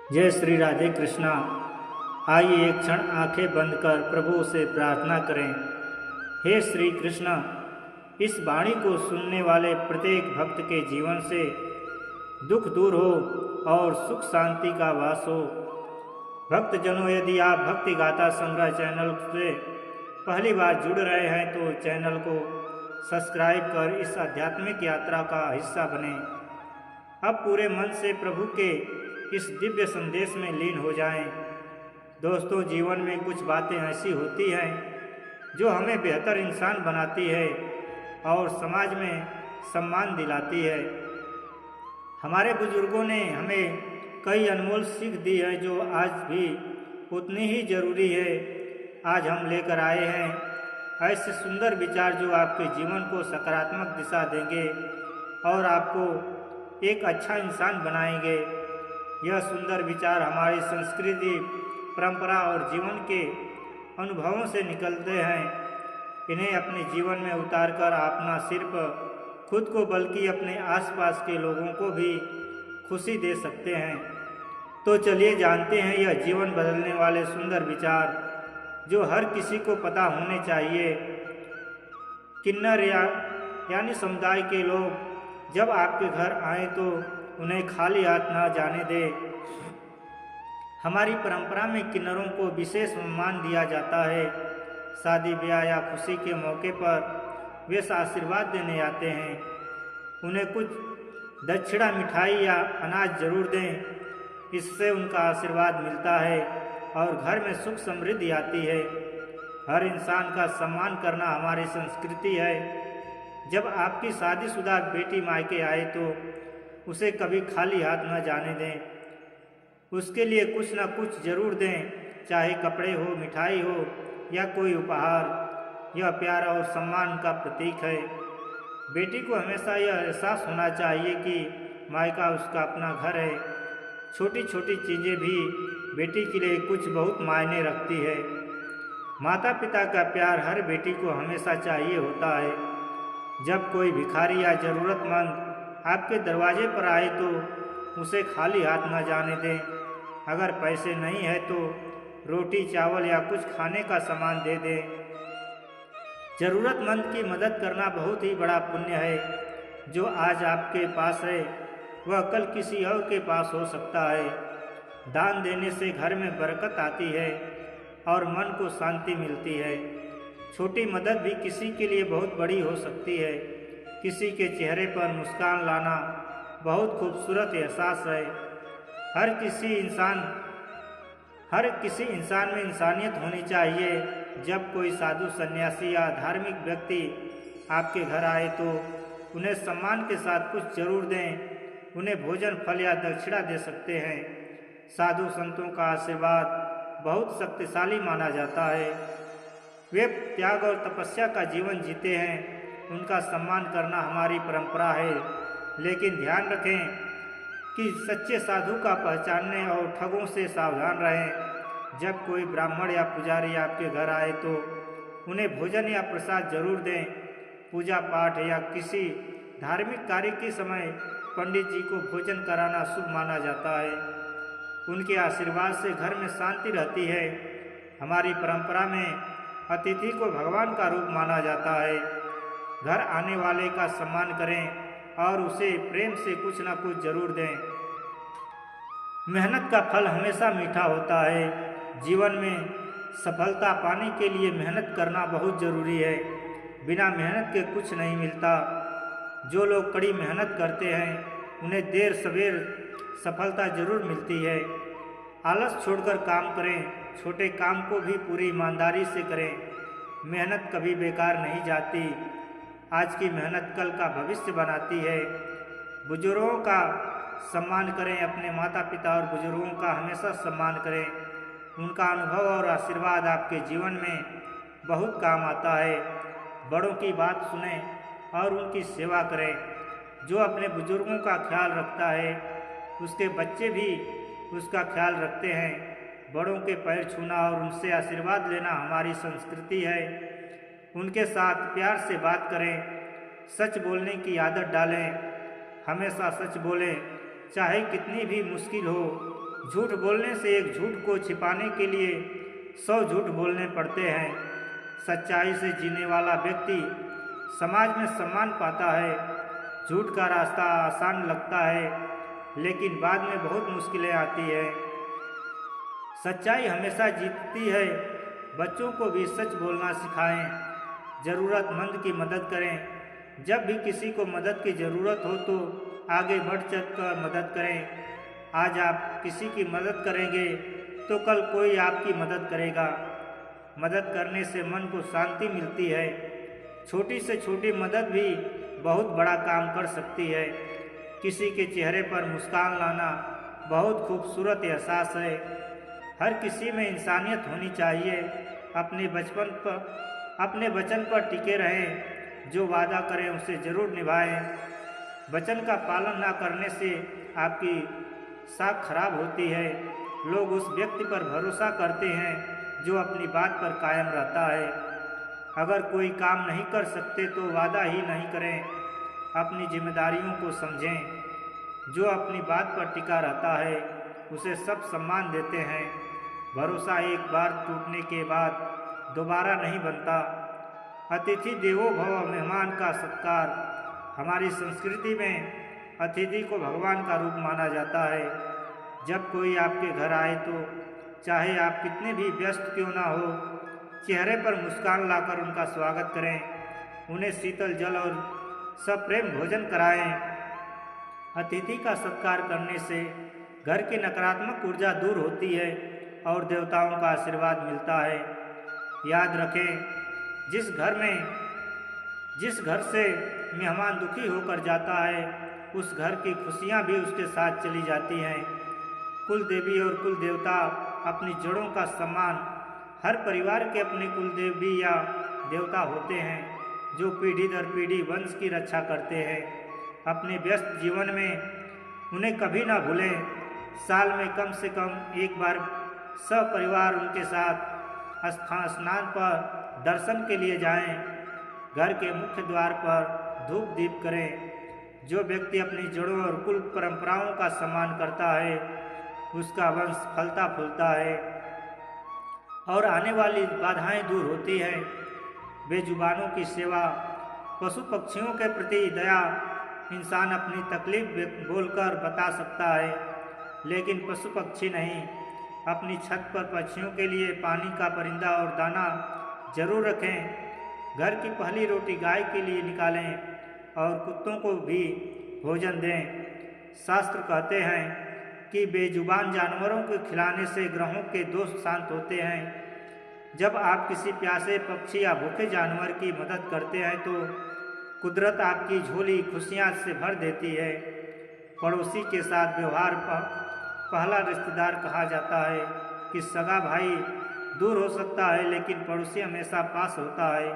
जय श्री राधे कृष्णा। आइए एक क्षण आंखें बंद कर प्रभु से प्रार्थना करें। हे श्री कृष्ण, इस वाणी को सुनने वाले प्रत्येक भक्त के जीवन से दुख दूर हो और सुख शांति का वास हो। भक्तजनों, यदि आप भक्ति गाथा संग्रह चैनल से पहली बार जुड़ रहे हैं तो चैनल को सब्सक्राइब कर इस आध्यात्मिक यात्रा का हिस्सा बने। अब पूरे मन से प्रभु के इस दिव्य संदेश में लीन हो जाएं। दोस्तों, जीवन में कुछ बातें ऐसी होती हैं जो हमें बेहतर इंसान बनाती है और समाज में सम्मान दिलाती है। हमारे बुजुर्गों ने हमें कई अनमोल सीख दी है जो आज भी उतनी ही ज़रूरी है। आज हम लेकर आए हैं ऐसे सुंदर विचार जो आपके जीवन को सकारात्मक दिशा देंगे और आपको एक अच्छा इंसान बनाएंगे। यह सुंदर विचार हमारी संस्कृति, परंपरा और जीवन के अनुभवों से निकलते हैं। इन्हें अपने जीवन में उतारकर आप न सिर्फ खुद को बल्कि अपने आसपास के लोगों को भी खुशी दे सकते हैं। तो चलिए जानते हैं यह जीवन बदलने वाले सुंदर विचार जो हर किसी को पता होने चाहिए। किन्नर यानी समुदाय के लोग जब आपके घर आए तो उन्हें खाली हाथ न जाने दें। हमारी परंपरा में किन्नरों को विशेष सम्मान दिया जाता है। शादी ब्याह या खुशी के मौके पर वे आशीर्वाद देने आते हैं। उन्हें कुछ दक्षिणा, मिठाई या अनाज जरूर दें। इससे उनका आशीर्वाद मिलता है और घर में सुख समृद्धि आती है। हर इंसान का सम्मान करना हमारी संस्कृति है। जब आपकी शादीशुदा बेटी मायके आए तो उसे कभी खाली हाथ न जाने दें। उसके लिए कुछ न कुछ जरूर दें, चाहे कपड़े हो, मिठाई हो या कोई उपहार। यह प्यार और सम्मान का प्रतीक है। बेटी को हमेशा यह एहसास होना चाहिए कि मायका उसका अपना घर है। छोटी छोटी चीज़ें भी बेटी के लिए कुछ बहुत मायने रखती है। माता पिता का प्यार हर बेटी को हमेशा चाहिए होता है। जब कोई भिखारी या ज़रूरतमंद आपके दरवाजे पर आए तो उसे खाली हाथ न जाने दें। अगर पैसे नहीं है तो रोटी, चावल या कुछ खाने का सामान दे दें। ज़रूरतमंद की मदद करना बहुत ही बड़ा पुण्य है। जो आज आपके पास है वह कल किसी और के पास हो सकता है। दान देने से घर में बरकत आती है और मन को शांति मिलती है। छोटी मदद भी किसी के लिए बहुत बड़ी हो सकती है। किसी के चेहरे पर मुस्कान लाना बहुत खूबसूरत एहसास है। हर किसी इंसान में इंसानियत होनी चाहिए। जब कोई साधु, सन्यासी या धार्मिक व्यक्ति आपके घर आए तो उन्हें सम्मान के साथ कुछ जरूर दें। उन्हें भोजन, फल या दक्षिणा दे सकते हैं। साधु संतों का आशीर्वाद बहुत शक्तिशाली माना जाता है। वे त्याग और तपस्या का जीवन जीते हैं। उनका सम्मान करना हमारी परंपरा है। लेकिन ध्यान रखें कि सच्चे साधु का पहचानने और ठगों से सावधान रहें। जब कोई ब्राह्मण या पुजारी आपके घर आए तो उन्हें भोजन या प्रसाद जरूर दें। पूजा पाठ या किसी धार्मिक कार्य के समय पंडित जी को भोजन कराना शुभ माना जाता है। उनके आशीर्वाद से घर में शांति रहती है। हमारी परंपरा में अतिथि को भगवान का रूप माना जाता है। घर आने वाले का सम्मान करें और उसे प्रेम से कुछ न कुछ जरूर दें। मेहनत का फल हमेशा मीठा होता है। जीवन में सफलता पाने के लिए मेहनत करना बहुत ज़रूरी है। बिना मेहनत के कुछ नहीं मिलता। जो लोग कड़ी मेहनत करते हैं उन्हें देर सवेर सफलता जरूर मिलती है। आलस छोड़कर काम करें। छोटे काम को भी पूरी ईमानदारी से करें। मेहनत कभी बेकार नहीं जाती। आज की मेहनत कल का भविष्य बनाती है। बुजुर्गों का सम्मान करें। अपने माता पिता और बुजुर्गों का हमेशा सम्मान करें। उनका अनुभव और आशीर्वाद आपके जीवन में बहुत काम आता है। बड़ों की बात सुनें और उनकी सेवा करें। जो अपने बुजुर्गों का ख्याल रखता है उसके बच्चे भी उसका ख्याल रखते हैं। बड़ों के पैर छूना और उनसे आशीर्वाद लेना हमारी संस्कृति है। उनके साथ प्यार से बात करें। सच बोलने की आदत डालें। हमेशा सच बोलें, चाहे कितनी भी मुश्किल हो। झूठ बोलने से एक झूठ को छिपाने के लिए 100 झूठ बोलने पड़ते हैं। सच्चाई से जीने वाला व्यक्ति समाज में सम्मान पाता है। झूठ का रास्ता आसान लगता है, लेकिन बाद में बहुत मुश्किलें आती है। सच्चाई हमेशा जीतती है। बच्चों को भी सच बोलना सिखाएं। ज़रूरतमंद की मदद करें। जब भी किसी को मदद की ज़रूरत हो तो आगे बढ़ चढ़ कर मदद करें। आज आप किसी की मदद करेंगे तो कल कोई आपकी मदद करेगा। मदद करने से मन को शांति मिलती है। छोटी से छोटी मदद भी बहुत बड़ा काम कर सकती है। किसी के चेहरे पर मुस्कान लाना बहुत खूबसूरत एहसास है। हर किसी में इंसानियत होनी चाहिए। अपने वचन पर टिके रहें। जो वादा करें उसे ज़रूर निभाएं। वचन का पालन न करने से आपकी साख खराब होती है। लोग उस व्यक्ति पर भरोसा करते हैं जो अपनी बात पर कायम रहता है। अगर कोई काम नहीं कर सकते तो वादा ही नहीं करें। अपनी जिम्मेदारियों को समझें। जो अपनी बात पर टिका रहता है उसे सब सम्मान देते हैं। भरोसा एक बार टूटने के बाद दोबारा नहीं बनता। अतिथि देवो भव, मेहमान का सत्कार। हमारी संस्कृति में अतिथि को भगवान का रूप माना जाता है। जब कोई आपके घर आए तो चाहे आप कितने भी व्यस्त क्यों ना हो, चेहरे पर मुस्कान लाकर उनका स्वागत करें। उन्हें शीतल जल और सप्रेम भोजन कराएं। अतिथि का सत्कार करने से घर की नकारात्मक ऊर्जा दूर होती है और देवताओं का आशीर्वाद मिलता है। याद रखें, जिस घर से मेहमान दुखी होकर जाता है उस घर की खुशियाँ भी उसके साथ चली जाती हैं। कुल देवी और कुल देवता अपनी जड़ों का सम्मान। हर परिवार के अपने कुल देवी या देवता होते हैं जो पीढ़ी दर पीढ़ी वंश की रक्षा करते हैं। अपने व्यस्त जीवन में उन्हें कभी ना भूलें। साल में कम से कम एक बार सपरिवार उनके साथ स्नान पर दर्शन के लिए जाएं। घर के मुख्य द्वार पर धूप दीप करें। जो व्यक्ति अपनी जड़ों और कुल परंपराओं का सम्मान करता है उसका वंश फलता फूलता है और आने वाली बाधाएं दूर होती हैं। बेजुबानों की सेवा, पशु पक्षियों के प्रति दया। इंसान अपनी तकलीफ बोलकर बता सकता है, लेकिन पशु पक्षी नहीं। अपनी छत पर पक्षियों के लिए पानी का परिंदा और दाना जरूर रखें। घर की पहली रोटी गाय के लिए निकालें और कुत्तों को भी भोजन दें। शास्त्र कहते हैं कि बेजुबान जानवरों को खिलाने से ग्रहों के दोष शांत होते हैं। जब आप किसी प्यासे पक्षी या भूखे जानवर की मदद करते हैं तो कुदरत आपकी झोली खुशियाँ से भर देती है। पड़ोसी के साथ व्यवहार पहला रिश्तेदार कहा जाता है कि सगा भाई दूर हो सकता है लेकिन पड़ोसी हमेशा पास होता है।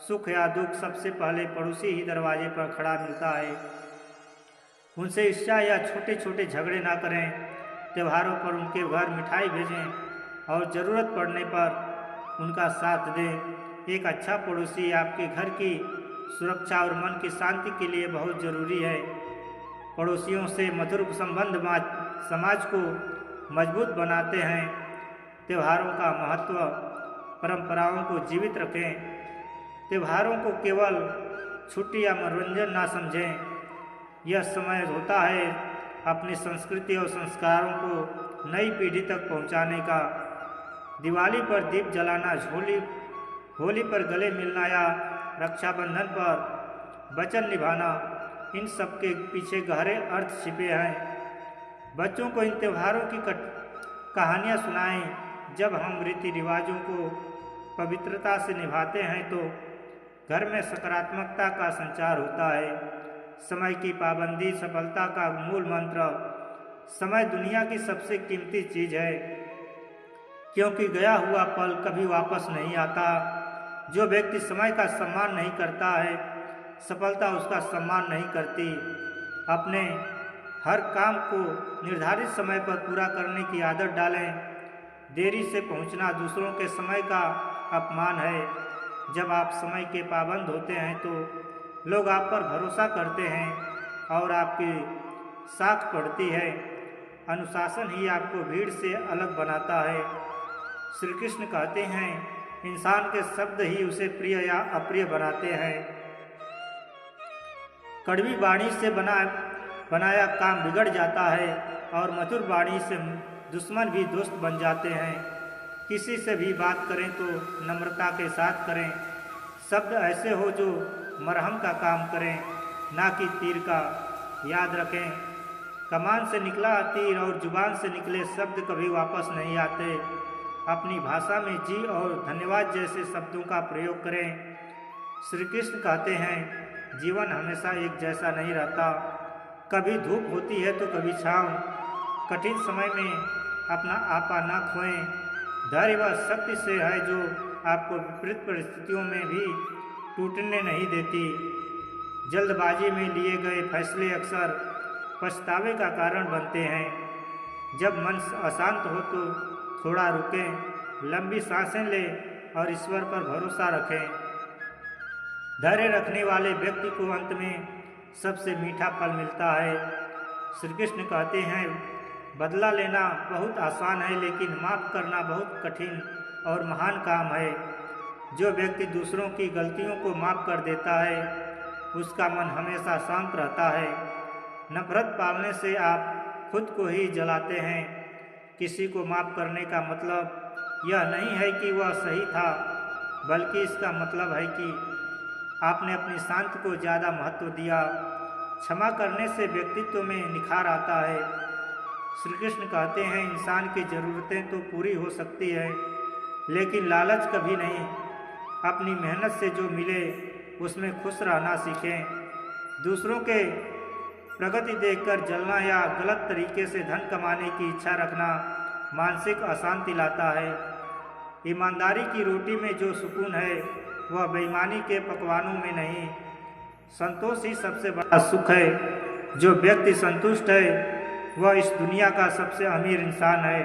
सुख या दुख सबसे पहले पड़ोसी ही दरवाजे पर खड़ा मिलता है। उनसे ईर्ष्या या छोटे छोटे झगड़े ना करें। त्योहारों पर उनके घर मिठाई भेजें और ज़रूरत पड़ने पर उनका साथ दें। एक अच्छा पड़ोसी आपके घर की सुरक्षा और मन की शांति के लिए बहुत ज़रूरी है। पड़ोसियों से मधुर संबंध समाज को मजबूत बनाते हैं। त्योहारों का महत्व, परंपराओं को जीवित रखें। त्योहारों को केवल छुट्टी या मनोरंजन ना समझें। यह समय होता है अपनी संस्कृति और संस्कारों को नई पीढ़ी तक पहुंचाने का। दिवाली पर दीप जलाना, होली पर गले मिलना या रक्षाबंधन पर वचन निभाना, इन सब के पीछे गहरे अर्थ छिपे हैं। बच्चों को इन त्योहारों की कहानियाँ सुनाएं। जब हम रीति रिवाजों को पवित्रता से निभाते हैं तो घर में सकारात्मकता का संचार होता है। समय की पाबंदी सफलता का मूल मंत्र। समय दुनिया की सबसे कीमती चीज़ है, क्योंकि गया हुआ पल कभी वापस नहीं आता। जो व्यक्ति समय का सम्मान नहीं करता है, सफलता उसका सम्मान नहीं करती। अपने हर काम को निर्धारित समय पर पूरा करने की आदत डालें। देरी से पहुंचना दूसरों के समय का अपमान है। जब आप समय के पाबंद होते हैं तो लोग आप पर भरोसा करते हैं और आपकी साख बढ़ती है। अनुशासन ही आपको भीड़ से अलग बनाता है। श्री कृष्ण कहते हैं, इंसान के शब्द ही उसे प्रिय या अप्रिय बनाते हैं। कड़वी वाणी से बनाया काम बिगड़ जाता है और मधुर वाणी से दुश्मन भी दोस्त बन जाते हैं। किसी से भी बात करें तो नम्रता के साथ करें। शब्द ऐसे हो जो मरहम का काम करें, ना कि तीर का। याद रखें, कमान से निकला तीर और जुबान से निकले शब्द कभी वापस नहीं आते। अपनी भाषा में जी और धन्यवाद जैसे शब्दों का प्रयोग करें। श्री कृष्ण कहते हैं, जीवन हमेशा एक जैसा नहीं रहता। कभी धूप होती है तो कभी छाँव। कठिन समय में अपना आपा न खोएं। धैर्य वह शक्ति से है जो आपको विपरीत परिस्थितियों में भी टूटने नहीं देती। जल्दबाजी में लिए गए फैसले अक्सर पछतावे का कारण बनते हैं। जब मन अशांत हो तो थोड़ा रुकें, लंबी सांसें लें और ईश्वर पर भरोसा रखें। धैर्य रखने वाले व्यक्ति को अंत में सबसे मीठा फल मिलता है। श्री कृष्ण कहते हैं, बदला लेना बहुत आसान है, लेकिन माफ़ करना बहुत कठिन और महान काम है। जो व्यक्ति दूसरों की गलतियों को माफ़ कर देता है, उसका मन हमेशा शांत रहता है। नफरत पालने से आप खुद को ही जलाते हैं। किसी को माफ़ करने का मतलब यह नहीं है कि वह सही था, बल्कि इसका मतलब है कि आपने अपनी शांति को ज़्यादा महत्व दिया। क्षमा करने से व्यक्तित्व में निखार आता है। श्री कृष्ण कहते हैं, इंसान की ज़रूरतें तो पूरी हो सकती है, लेकिन लालच कभी नहीं। अपनी मेहनत से जो मिले उसमें खुश रहना सीखें। दूसरों के प्रगति देखकर जलना या गलत तरीके से धन कमाने की इच्छा रखना मानसिक अशांति लाता है। ईमानदारी की रोटी में जो सुकून है वह बेईमानी के पकवानों में नहीं। संतोष ही सबसे बड़ा सुख है। जो व्यक्ति संतुष्ट है वह इस दुनिया का सबसे अमीर इंसान है।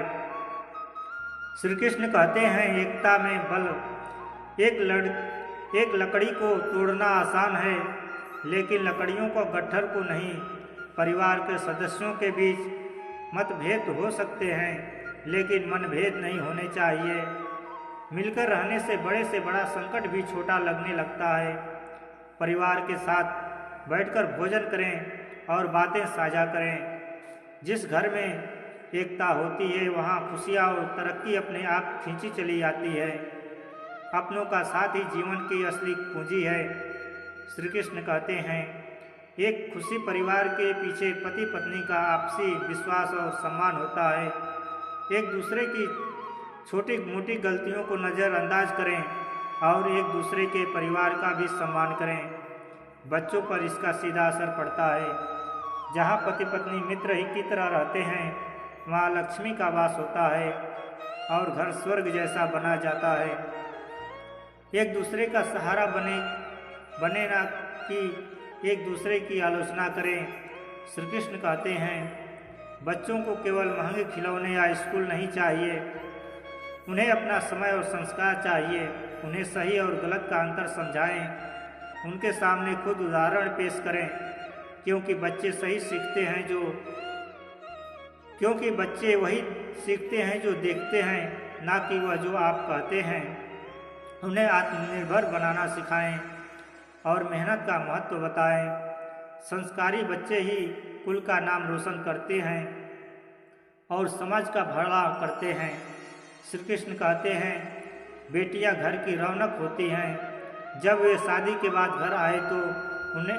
श्री कृष्ण कहते हैं, एकता में बल। एक लकड़ी को तोड़ना आसान है, लेकिन लकड़ियों को गट्ठर को नहीं। परिवार के सदस्यों के बीच मतभेद हो सकते हैं, लेकिन मनभेद नहीं होने चाहिए। मिलकर रहने से बड़ा संकट भी छोटा लगने लगता है। परिवार के साथ बैठकर भोजन करें और बातें साझा करें। जिस घर में एकता होती है वहाँ खुशियाँ और तरक्की अपने आप खींची चली जाती है। अपनों का साथ ही जीवन की असली पूंजी है। श्री कृष्ण कहते हैं, एक खुशी परिवार के पीछे पति पत्नी का आपसी विश्वास और सम्मान होता है। एक दूसरे की छोटी मोटी गलतियों को नज़रअंदाज करें और एक दूसरे के परिवार का भी सम्मान करें। बच्चों पर इसका सीधा असर पड़ता है। जहाँ पति पत्नी मित्र ही की तरह रहते हैं, वहाँ लक्ष्मी का वास होता है और घर स्वर्ग जैसा बना जाता है। एक दूसरे का सहारा बने ना कि एक दूसरे की आलोचना करें। श्री कृष्ण कहते हैं, बच्चों को केवल महंगे खिलौने या स्कूल नहीं चाहिए, उन्हें अपना समय और संस्कार चाहिए। उन्हें सही और गलत का अंतर समझाएं। उनके सामने खुद उदाहरण पेश करें, क्योंकि बच्चे वही सीखते हैं जो देखते हैं, ना कि वह जो आप कहते हैं। उन्हें आत्मनिर्भर बनाना सिखाएं और मेहनत का महत्व बताएं। संस्कारी बच्चे ही कुल का नाम रोशन करते हैं और समाज का भला करते हैं। श्री कृष्ण कहते हैं, बेटियां घर की रौनक होती हैं। जब वे शादी के बाद घर आए तो उन्हें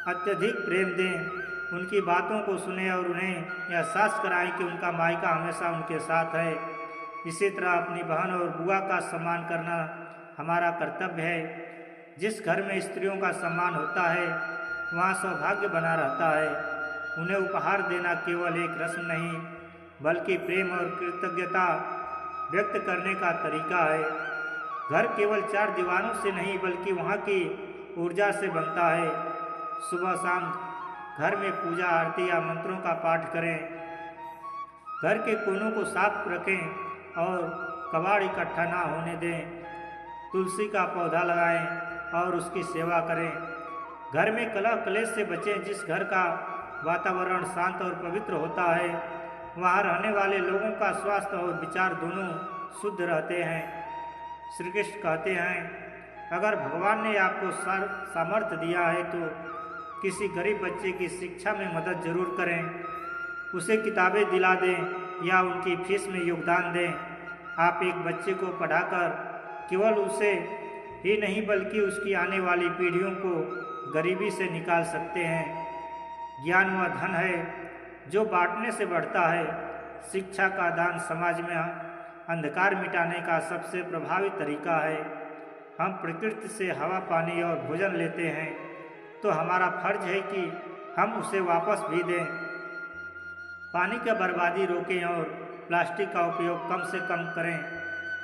अत्यधिक प्रेम दें। उनकी बातों को सुने और उन्हें एहसास कराएं कि उनका मायका हमेशा उनके साथ है। इसी तरह अपनी बहन और बुआ का सम्मान करना हमारा कर्तव्य है। जिस घर में स्त्रियों का सम्मान होता है वहाँ सौभाग्य बना रहता है। उन्हें उपहार देना केवल एक रस्म नहीं, बल्कि प्रेम और कृतज्ञता व्यक्त करने का तरीका है। घर केवल चार दीवारों से नहीं, बल्कि वहाँ की ऊर्जा से बनता है। सुबह शाम घर में पूजा आरती या मंत्रों का पाठ करें। घर के कोनों को साफ रखें और कबाड़ इकट्ठा ना होने दें। तुलसी का पौधा लगाएं और उसकी सेवा करें। घर में कलह कलेश से बचें। जिस घर का वातावरण शांत और पवित्र होता है। वहाँ रहने वाले लोगों का स्वास्थ्य और विचार दोनों शुद्ध रहते हैं। श्री कृष्ण कहते हैं, अगर भगवान ने आपको सामर्थ्य दिया है तो किसी गरीब बच्चे की शिक्षा में मदद जरूर करें। उसे किताबें दिला दें या उनकी फीस में योगदान दें। आप एक बच्चे को पढ़ाकर केवल उसे ही नहीं बल्कि उसकी आने वाली पीढ़ियों को गरीबी से निकाल सकते हैं। ज्ञान वह धन है जो बांटने से बढ़ता है। शिक्षा का दान समाज में अंधकार मिटाने का सबसे प्रभावी तरीका है। हम प्रकृति से हवा, पानी और भोजन लेते हैं तो हमारा फर्ज है कि हम उसे वापस भी दें। पानी की बर्बादी रोकें और प्लास्टिक का उपयोग कम से कम करें।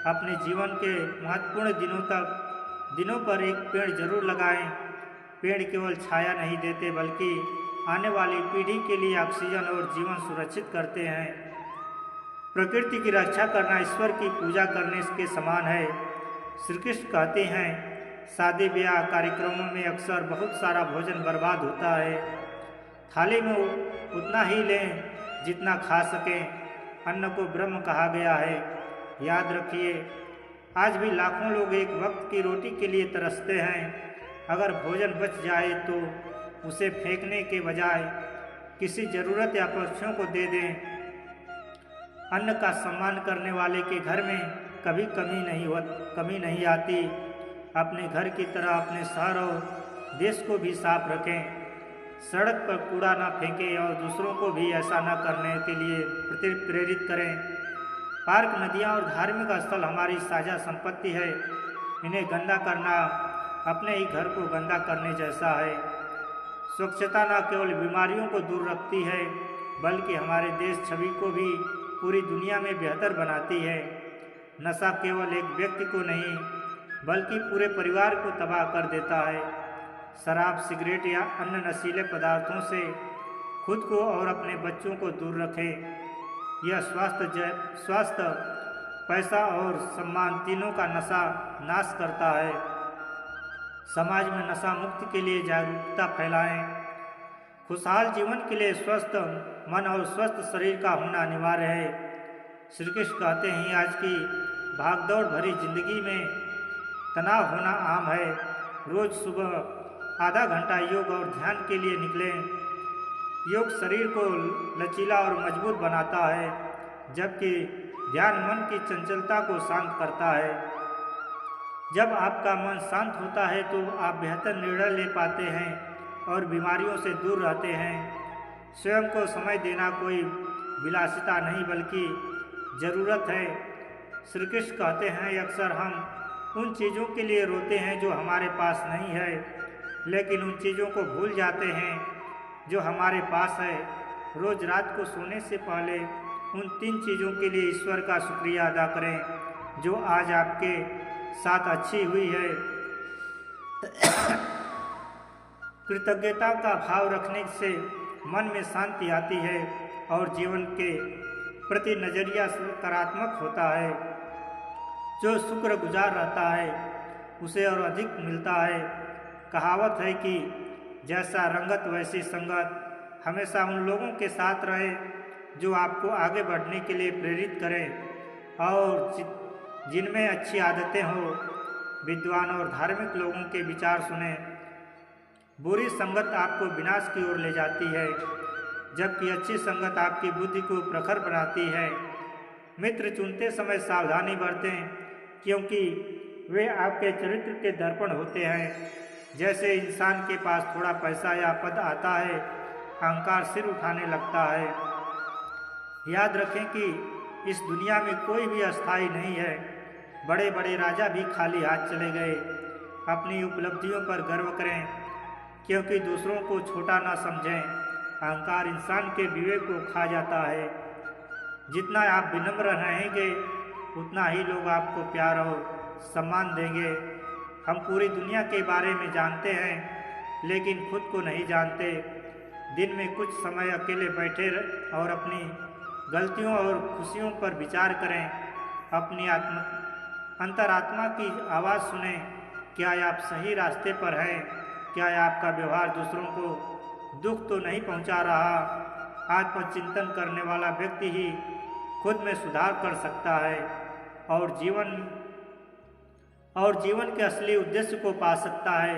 अपने जीवन के महत्वपूर्ण दिनों पर एक पेड़ जरूर लगाएं। पेड़ केवल छाया नहीं देते बल्कि आने वाली पीढ़ी के लिए ऑक्सीजन और जीवन सुरक्षित करते हैं। प्रकृति की रक्षा करना ईश्वर की पूजा करने के समान है। श्री कृष्ण कहते हैं, शादी ब्याह कार्यक्रमों में अक्सर बहुत सारा भोजन बर्बाद होता है। थाली में उतना ही लें जितना खा सकें। अन्न को ब्रह्म कहा गया है। याद रखिए, आज भी लाखों लोग एक वक्त की रोटी के लिए तरसते हैं। अगर भोजन बच जाए तो उसे फेंकने के बजाय किसी ज़रूरत या पक्षियों को दे दें। अन्न का सम्मान करने वाले के घर में कभी कमी नहीं आती। अपने घर की तरह अपने शहर और देश को भी साफ रखें। सड़क पर कूड़ा ना फेंकें और दूसरों को भी ऐसा न करने के लिए प्रेरित करें। पार्क, नदियाँ और धार्मिक स्थल हमारी साझा संपत्ति है। इन्हें गंदा करना अपने ही घर को गंदा करने जैसा है। स्वच्छता न केवल बीमारियों को दूर रखती है बल्कि हमारे देश छवि को भी पूरी दुनिया में बेहतर बनाती है। नशा केवल एक व्यक्ति को नहीं बल्कि पूरे परिवार को तबाह कर देता है। शराब, सिगरेट या अन्य नशीले पदार्थों से खुद को और अपने बच्चों को दूर रखें। यह स्वास्थ्य, पैसा और सम्मान तीनों का नाश करता है। समाज में नशा मुक्ति के लिए जागरूकता फैलाएं। खुशहाल जीवन के लिए स्वस्थ मन और स्वस्थ शरीर का होना अनिवार्य है। श्री कृष्ण कहते हैं, आज की भागदौड़ भरी जिंदगी में तनाव होना आम है। रोज सुबह आधा घंटा योग और ध्यान के लिए निकलें। योग शरीर को लचीला और मजबूत बनाता है जबकि ध्यान मन की चंचलता को शांत करता है। जब आपका मन शांत होता है तो आप बेहतर निर्णय ले पाते हैं और बीमारियों से दूर रहते हैं। स्वयं को समय देना कोई विलासिता नहीं बल्कि ज़रूरत है। श्री कृष्ण कहते हैं, अक्सर हम उन चीज़ों के लिए रोते हैं जो हमारे पास नहीं है, लेकिन उन चीज़ों को भूल जाते हैं जो हमारे पास है। रोज़ रात को सोने से पहले उन 3 चीज़ों के लिए ईश्वर का शुक्रिया अदा करें जो आज आपके साथ अच्छी हुई है। कृतज्ञता का भाव रखने से मन में शांति आती है और जीवन के प्रति नज़रिया सकारात्मक होता है। जो शुक्रगुजार रहता है उसे और अधिक मिलता है। कहावत है कि जैसा रंगत वैसी संगत। हमेशा उन लोगों के साथ रहे जो आपको आगे बढ़ने के लिए प्रेरित करें और जिनमें अच्छी आदतें हों। विद्वान और धार्मिक लोगों के विचार सुनें। बुरी संगत आपको विनाश की ओर ले जाती है जबकि अच्छी संगत आपकी बुद्धि को प्रखर बनाती है। मित्र चुनते समय सावधानी बरतें क्योंकि वे आपके चरित्र के दर्पण होते हैं। जैसे इंसान के पास थोड़ा पैसा या पद आता है, अहंकार सिर उठाने लगता है। याद रखें कि इस दुनिया में कोई भी अस्थायी नहीं है। बड़े बड़े राजा भी खाली हाथ चले गए। अपनी उपलब्धियों पर गर्व करें क्योंकि दूसरों को छोटा ना समझें। अहंकार इंसान के विवेक को खा जाता है। जितना आप विनम्र रहेंगे उतना ही लोग आपको प्यार और सम्मान देंगे। हम पूरी दुनिया के बारे में जानते हैं लेकिन खुद को नहीं जानते। दिन में कुछ समय अकेले बैठे और अपनी गलतियों और खुशियों पर विचार करें। अपनी अंतरात्मा की आवाज़ सुनें। क्या आप सही रास्ते पर हैं? क्या आपका व्यवहार दूसरों को दुख तो नहीं पहुंचा रहा। आत्मचिंतन करने वाला व्यक्ति ही खुद में सुधार कर सकता है और जीवन के असली उद्देश्य को पा सकता है।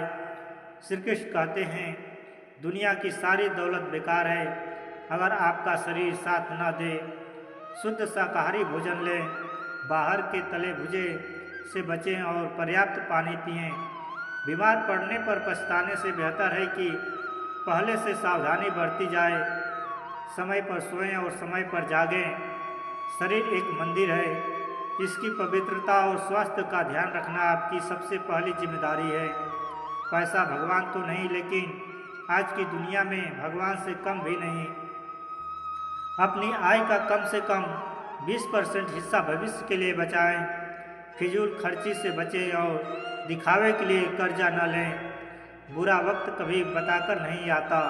श्री कृष्ण कहते हैं, दुनिया की सारी दौलत बेकार है अगर आपका शरीर साथ न दे। शुद्ध शाकाहारी भोजन लें, बाहर के तले भुजे से बचें और पर्याप्त पानी पिएं। बीमार पड़ने पर पछताने से बेहतर है कि पहले से सावधानी बरती जाए। समय पर सोएं और समय पर जागें। शरीर एक मंदिर है, इसकी पवित्रता और स्वास्थ्य का ध्यान रखना आपकी सबसे पहली जिम्मेदारी है। पैसा भगवान तो नहीं, लेकिन आज की दुनिया में भगवान से कम भी नहीं। अपनी आय का कम से कम 20% हिस्सा भविष्य के लिए बचाएं। फिजूल खर्ची से बचें और दिखावे के लिए कर्जा न लें। बुरा वक्त कभी बताकर नहीं आता।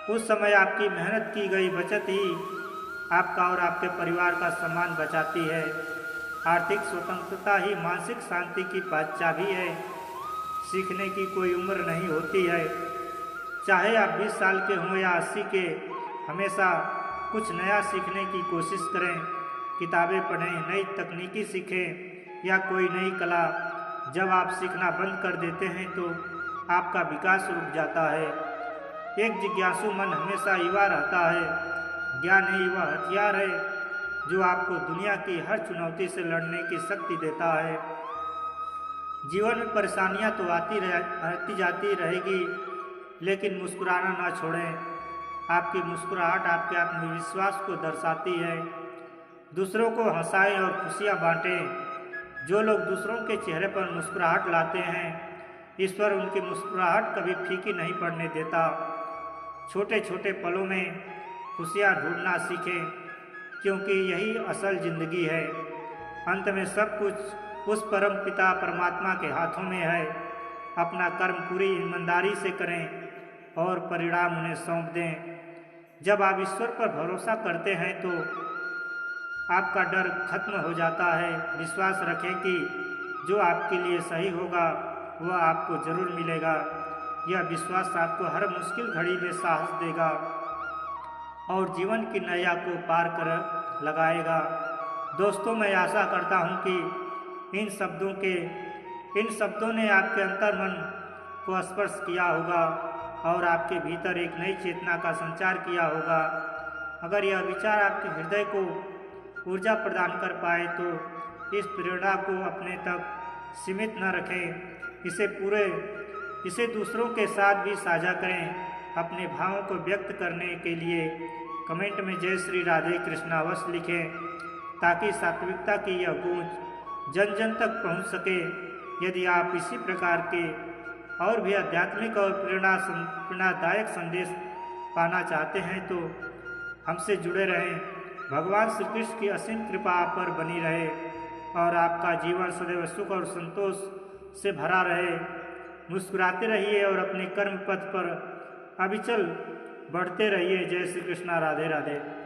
उस समय आपकी मेहनत की गई बचत ही आपका और आपके परिवार का सम्मान बचाती है। आर्थिक स्वतंत्रता ही मानसिक शांति की चाबी है। सीखने की कोई उम्र नहीं होती है। चाहे आप 20 साल के हों या 80 के, हमेशा कुछ नया सीखने की कोशिश करें। किताबें पढ़ें, नई तकनीकी सीखें या कोई नई कला। जब आप सीखना बंद कर देते हैं तो आपका विकास रुक जाता है। एक जिज्ञासु मन हमेशा युवा रहता है। ज्ञान ही वह हथियार है जो आपको दुनिया की हर चुनौती से लड़ने की शक्ति देता है। जीवन में परेशानियां तो आती जाती रहेगी, लेकिन मुस्कुराना ना छोड़ें। आपकी मुस्कुराहट आपके आत्मविश्वास को दर्शाती है। दूसरों को हंसाएं और खुशियां बांटें। जो लोग दूसरों के चेहरे पर मुस्कुराहट लाते हैं, ईश्वर उनकी मुस्कुराहट कभी फीकी नहीं पड़ने देता। छोटे छोटे पलों में खुशियां ढूंढना सीखें, क्योंकि यही असल जिंदगी है। अंत में सब कुछ उस परम पिता परमात्मा के हाथों में है। अपना कर्म पूरी ईमानदारी से करें और परिणाम उन्हें सौंप दें। जब आप ईश्वर पर भरोसा करते हैं तो आपका डर खत्म हो जाता है। विश्वास रखें कि जो आपके लिए सही होगा वह आपको जरूर मिलेगा। यह विश्वास आपको हर मुश्किल घड़ी में साहस देगा और जीवन की नैया को पार कर लगाएगा। दोस्तों, मैं आशा करता हूँ कि इन शब्दों ने आपके अंतर्मन को स्पर्श किया होगा और आपके भीतर एक नई चेतना का संचार किया होगा। अगर यह विचार आपके हृदय को ऊर्जा प्रदान कर पाए तो इस प्रेरणा को अपने तक सीमित न रखें। इसे दूसरों के साथ भी साझा करें। अपने भावों को व्यक्त करने के लिए कमेंट में जय श्री राधे कृष्ण अवश्य लिखें, ताकि सात्विकता की यह गूंज जन जन तक पहुंच सके। यदि आप इसी प्रकार के और भी आध्यात्मिक और प्रेरणादायक संदेश पाना चाहते हैं तो हमसे जुड़े रहें। भगवान श्री कृष्ण की असीम कृपा आप पर बनी रहे और आपका जीवन सदैव सुख और संतोष से भरा रहे। मुस्कुराते रहिए और अपने कर्म पथ पर अविचल बढ़ते रहिए। जय श्री कृष्ण। राधे राधे।